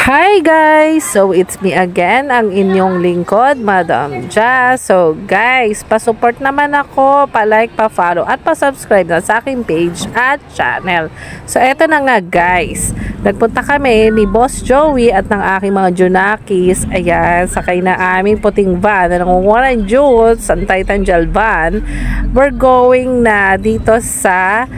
Hi guys! So it's me again, ang inyong lingkod, Madam Ja. So guys, pa-support naman ako, pa-like, pa-follow at pa-subscribe na sa aking page at channel. So eto na nga guys, nagpunta kami ni Boss Joey at ng aking mga Junakis. Ayan, sakay na aming puting van na nangunguha ng juice, ang Titan Gel van. We're going na dito sa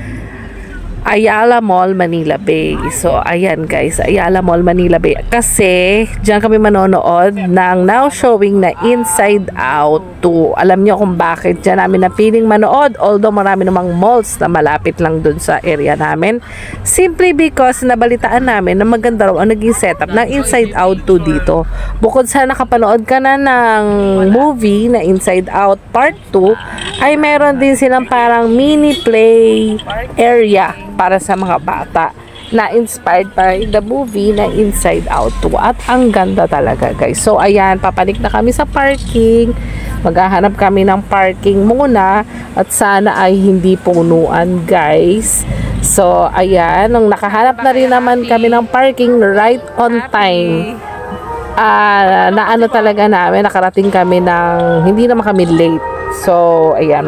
Ayala Mall, Manila Bay. So, ayan guys, Ayala Mall, Manila Bay. Kasi, dyan kami manonood ng now showing na Inside Out 2. Alam nyo kung bakit dyan namin napiling manood, although marami namang malls na malapit lang dun sa area namin. Simply because nabalitaan namin na maganda raw ang naging setup ng Inside Out 2 dito. Bukod sa nakapanood ka na ng movie na Inside Out Part 2, ay meron din silang parang mini play area para sa mga bata na inspired by the movie na Inside Out 2. At ang ganda talaga guys. So ayan, papanik na kami sa parking. Maghahanap kami ng parking muna at sana ay hindi punuan guys. So ayan, nung nakahanap na rin naman kami ng parking right on time, na ano talaga namin, nakarating kami ng hindi naman kami late. So ayan,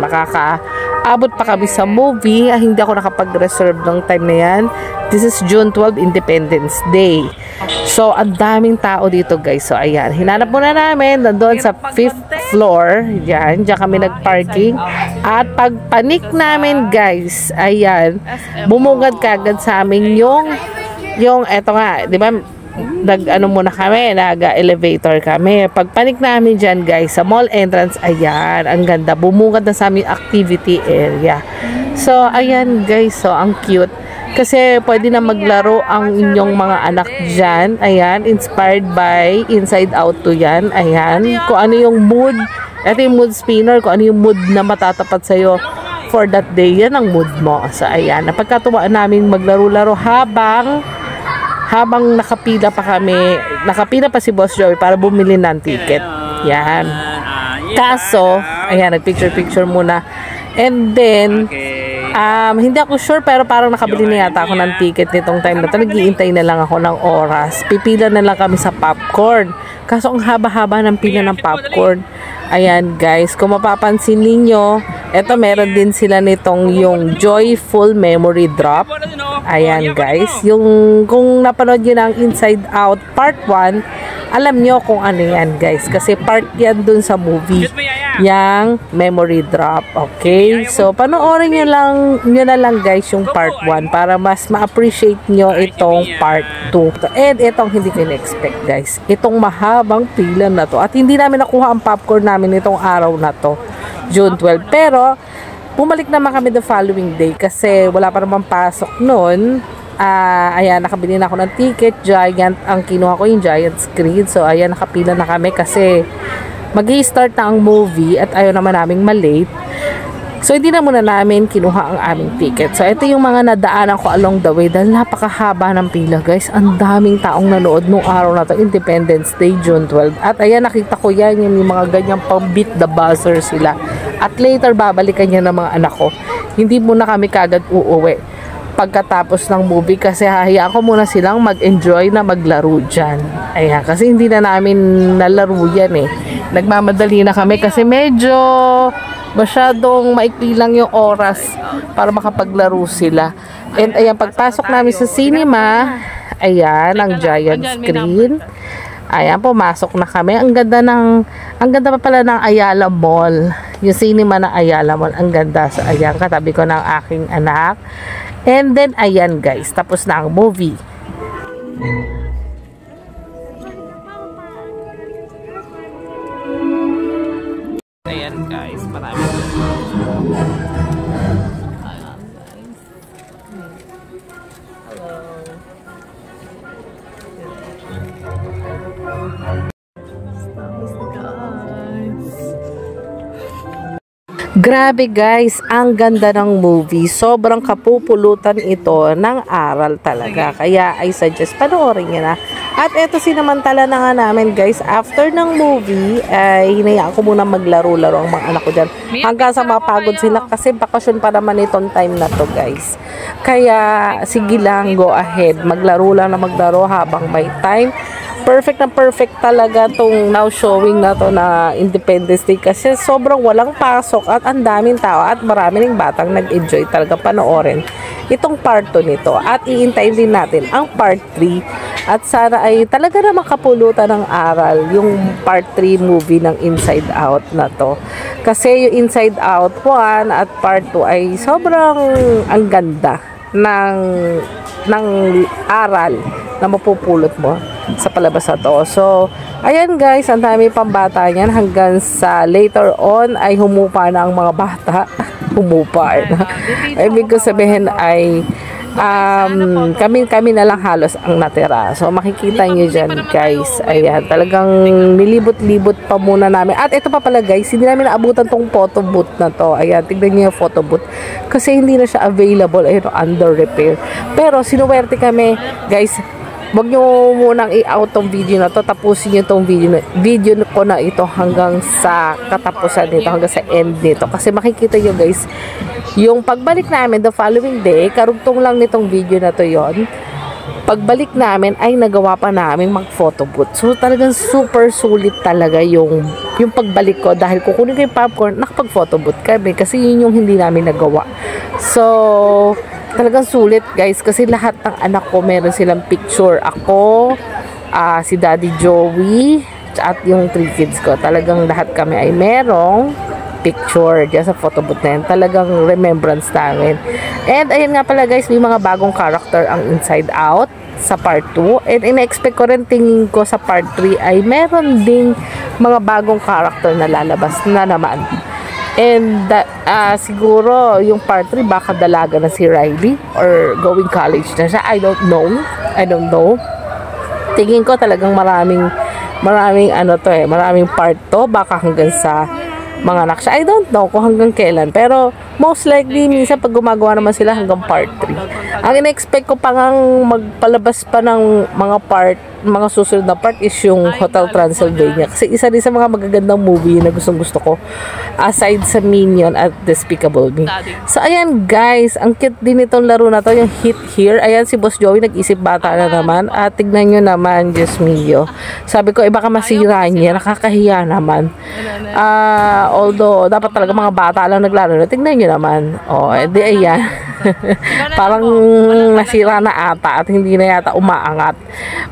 abot pa kami sa movie. Hindi ako nakapag-reserve ng time na yan. This is June 12, Independence Day. So, ang daming tao dito guys. So, ayan. Hinanap muna namin. Nandun sa 5th floor. Yan. Diyan kami nag-parking. At pagpanik namin guys, ayan, bumungad kagad sa amin yung eto nga, di ba, nag-ano muna kami, nag-elevator kami. Pagpanik namin dyan guys, sa mall entrance, ayan, ang ganda. Bumungad na sa aming activity area. So, ayan guys, so ang cute. Kasi pwede na maglaro ang inyong mga anak dyan. Ayan, inspired by Inside Out 2 yan. Ayan, kung ano yung mood. Ito yung mood spinner, kung ano yung mood na matatapat sa'yo for that day. Yan ang mood mo. So, ayan, napagkatuwaan namin maglaro-laro habang nakapila pa si Boss Joey para bumili ng ticket. Yan. Kaso, ayan, nagpicture-picture muna. And then, hindi ako sure pero parang nakabili na yata ako ng ticket nitong time na ito. Nag-iintay na lang ako ng oras. Pipila na lang kami sa popcorn. Kaso ang haba-haba ng pila ng popcorn. Ayan guys, kung mapapansin ninyo, eto meron din sila nitong yung Joyful Memory Drop. Ayan guys, kung napanood nyo ng Inside Out Part 1, alam nyo kung ano yan guys. Kasi part yan dun sa movie, yung Memory Drop. Okay, so panoorin nyo na lang guys yung Part 1 para mas ma-appreciate nyo itong Part 2. And itong hindi ko na-expect guys, itong mahabang pila na to. At hindi namin nakuha ang popcorn namin itong araw na to, June 12. Pero bumalik naman kami the following day kasi wala pa naman pasok noon. Ayan, nakabili na ako ng ticket. Giant, ang kinuha ko yung giant screen. So ayan, nakapila na kami kasi mag-i-start na ang movie at ayaw naman naming malate. So hindi na muna namin kinuha ang aming ticket. So ito yung mga nadaanan ko along the way dahil napakahaba ng pila guys. Ang daming taong nanood nung araw na to, Independence Day, June 12. At ayan, nakita ko yan, yung mga ganyang pang beat the buzzer sila. At later babalikan niya ng mga anak ko. Hindi muna kami kagad uuwi pagkatapos ng movie kasi hahayaan ko muna silang mag-enjoy na maglaro dyan. Ayan, kasi hindi na namin nalaro yan eh. Nagmamadali na kami kasi medyo masyadong maikli lang yung oras para makapaglaro sila. And ayan, pagpasok namin sa cinema, ayan, ang giant screen. Ayan, pumasok na kami. Ang ganda pa pala ng Ayala Mall. Yung cinema na Ayala Mall, ang ganda. So ayan, katabi ko ng aking anak. And then, ayan guys, tapos na ang movie. Ayan guys, marami. Grabe guys, ang ganda ng movie. Sobrang kapupulutan ito ng aral talaga. Kaya I suggest panoorin nyo na. At eto sinamantala na nga namin guys, after ng movie, ay hinayaan ko muna maglaro-laro ang mga anak ko dyan. Hanggang sa mapagod sila kasi bakasyon pa naman itong time na to guys. Kaya sige lang, go ahead. Maglaro lang na maglaro habang may time. Perfect na perfect talaga tong now showing na to na Independence Day kasi sobrang walang pasok at ang daming tao at marami ng batang nag-enjoy talaga panoorin itong part 2 nito at iintayin din natin ang part 3 at sana ay talaga na makapulutan ng aral yung part 3 movie ng Inside Out na to kasi yung Inside Out 1 at part 2 ay sobrang ang ganda ng aral na mapupulot mo sa palabas na to. So, ayan guys, ang dami pang bata niyan hanggang sa later on ay humupa na ang mga bata. Humupa na. Ibig ko sabihin ay kami na lang halos ang natira. So, makikita nyo dyan guys. Ayan, talagang nilibot-libot pa muna namin. At ito pa pala guys, hindi namin naabutan tong photo booth na to. Ayan, tignan nyo yung photo booth. Kasi hindi na siya available. Ayun, under repair. Pero, sinuwerte kami guys. Huwag nyo munang i-out tong video na to. Tapusin nyo tong video ko na ito hanggang sa katapusan nito, hanggang sa end nito. Kasi makikita nyo guys, yung pagbalik namin the following day, karugtong lang nitong video na to yon. Pagbalik namin ay nagawa pa namin mag-photo booth. So talagang super sulit talaga yung pagbalik ko dahil kukunin ko yung popcorn, nakapag-photo booth kami kasi yun yung hindi namin nagawa. So talagang sulit guys kasi lahat ng anak ko meron silang picture. Ako, si Daddy Joey at yung 3 kids ko. Talagang lahat kami ay merong picture dyan sa photo booth na yun. Talagang remembrance namin. And ayun nga pala guys, may mga bagong character ang Inside Out sa part 2. And ina-expect ko rin, tingin ko sa part 3 ay meron ding mga bagong character na lalabas na naman. And siguro yung part 3 baka dalaga na si Riley or going college na siya. I don't know. Tingin ko talagang maraming maraming part to, baka hanggang sa mga anak siya. I don't know kung hanggang kailan. Pero most likely minsan pag gumagawa naman sila hanggang part 3. Ang ina-expect ko pa ngang magpalabas pa ng mga susunod na part is yung Hotel Transylvania. Kasi isa din sa mga magagandang movie na gustong-gusto ko aside sa Minion at Despicable Me. So ayan guys, ang cute din itong laro na to, yung Hit Here. Ayan si Boss Joey nag-isip bata na naman. At tignan nyo naman, Diyos mio. Sabi ko, iba ka masira niya. Nakakahiya naman. Although, dapat talaga mga bata lang naglaro. Tignan nyo naman. Edi ayan. Parang nasira na ata at hindi na yata umaangat.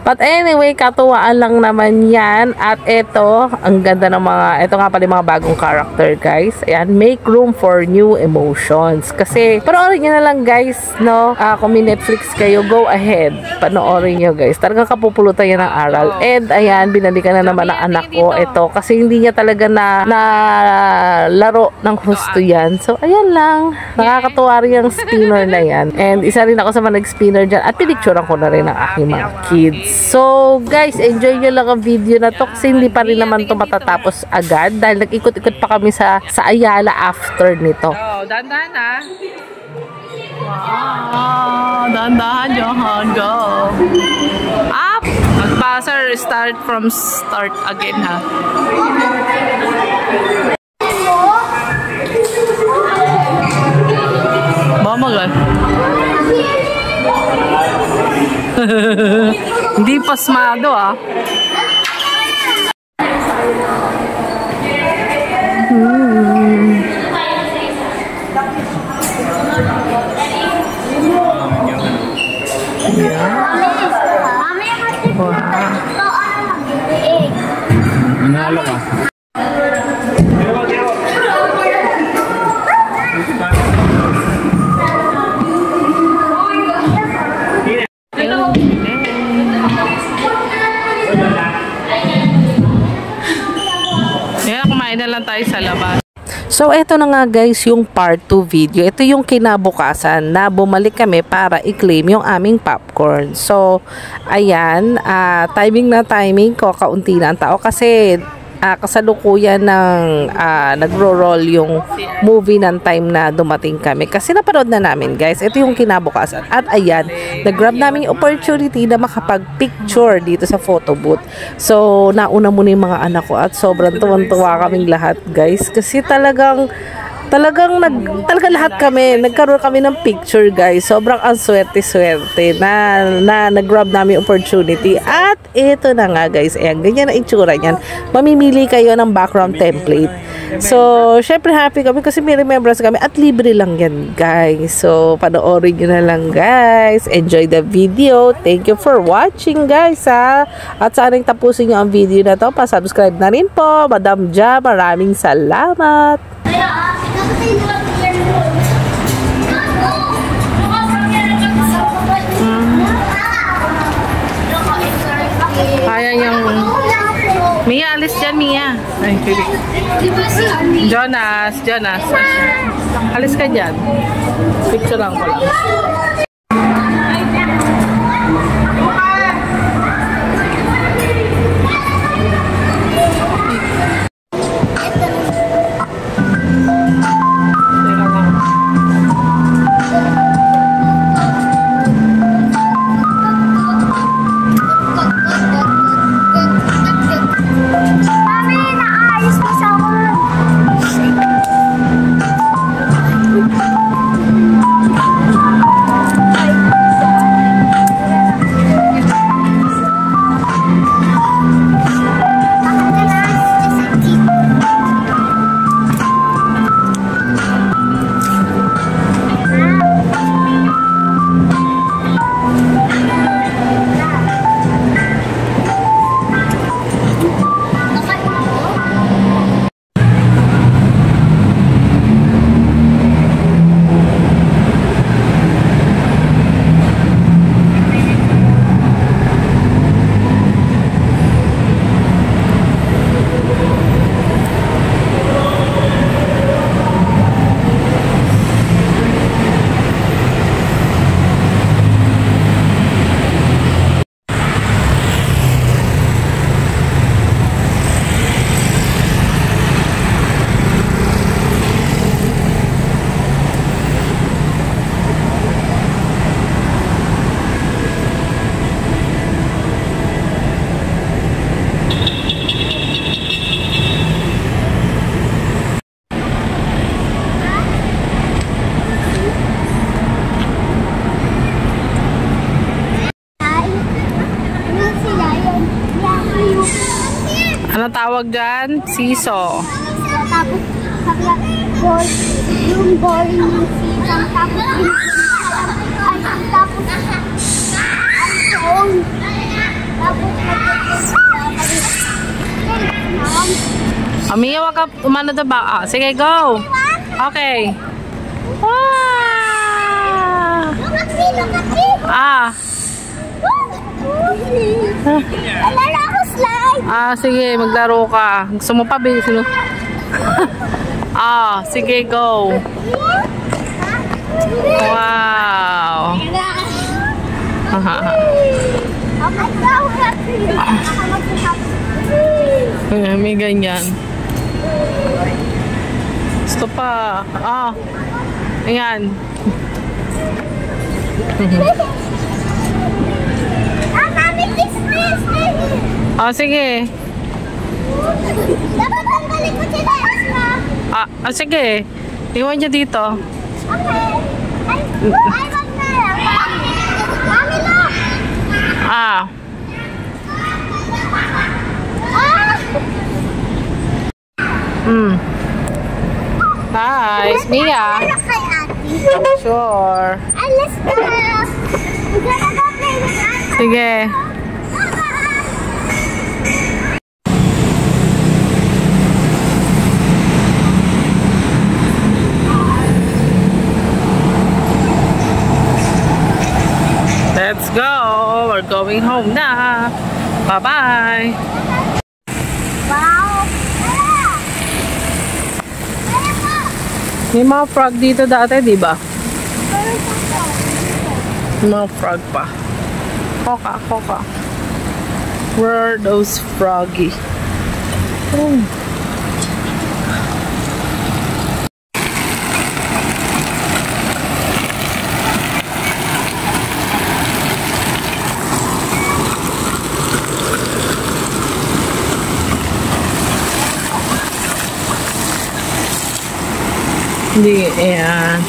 But anyway, katuwaan lang naman yan. At ito, ang ganda ng ito nga pala yung mga bagong character guys. Ayan, make room for new emotions. Kasi, panoorin nyo na lang guys, no? Kung may Netflix kayo, go ahead. Panoorin nyo guys. Talagang kapupulutan yan ng aral. And ayan, binalikan na naman ng anak ko ito. Kasi hindi niya talaga na laro ng husto yan. So, ayan lang. Nakakatuwa rin yung spinner na yan. And isa rin ako sa mga nag-spinner dyan. At pinicturean ko na rin ang aking mga kids. So, guys, enjoy nyo lang ang video na to kasi hindi pa rin naman to matatapos agad dahil nag-ikot-ikot pa kami sa Ayala after nito. Oh, dahan-dahan ha. Wow, dahan-dahan Johan, go. Up! Mag-buzzer, start from start again ha. Mamagal. Hindi pasmado ah. Nanalo ka. Kaya kumain na lang tayo sa labas. So, eto na nga guys yung part 2 video. Ito yung kinabukasan na bumalik kami para i-claim yung aming popcorn. So, ayan, timing ko, kaunti na ang tao kasi kasalukuyan ng nagro-roll yung movie ng time na dumating kami. Kasi napanood na namin, guys. Ito yung kinabukasan. At ayan, nag-grab namin yung opportunity na makapag-picture dito sa photo booth. So, nauna muna yung mga anak ko at sobrang tuwang-tuwa kaming lahat, guys. Kasi talagang lahat kami, nagkaroon kami ng picture, guys. Sobrang answerte-swerte na nag-grab namin opportunity. At ito na nga, guys. Ayan, ganyan na itsura niyan. Mamimili kayo ng background template. So, syempre happy kami kasi may remembrance kami at libre lang yan, guys. So, panoorin nyo na lang, guys. Enjoy the video. Thank you for watching, guys, ha. At sana'y tapusin nyo ang video na to. Pa-subscribe na rin po. Madam Ja, maraming salamat. Kaya yung Mia, alis dyan, Mia. Ay, Jonas. Alis ka dyan. Picture lang ko lang. Ano tawag dyan? Siso. Tapos, yung ball ng sisang, tapos, tapos, Amiya, wag ka umano na ba? Sige, go! Okay. Wow! Alala ako slide! Sige, maglaro ka. Gusto mo pa, baby? Sige, go! Wow! May ganyan. Gusto pa. Ayan. Sige. Dapat ang balik ko sila, Asma. Sige. Iwan niya dito. Okay. Ay, wag na lang. Mami, look! Nice, Mia. Kay Ate. Sure. Alas na. Magkakapag-play with Ate. Sige. Let's go. We're going home na. Bye-bye. Wow. May mga frog dito dati, di ba? May mga frog pa. Koka. Where are those froggy? Hindi, ayan.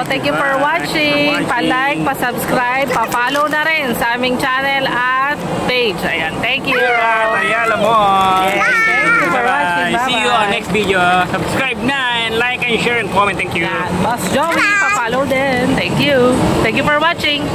Thank you for watching. Pa-like, pa-subscribe, pa-follow na rin sa aming channel at page. Ayan, thank you. Ayala mo. Yes, thank you for watching. Bye-bye. See you on next video. Subscribe na and like and share and comment. Thank you. Boss Joey, pa-follow din. Thank you. Thank you for watching.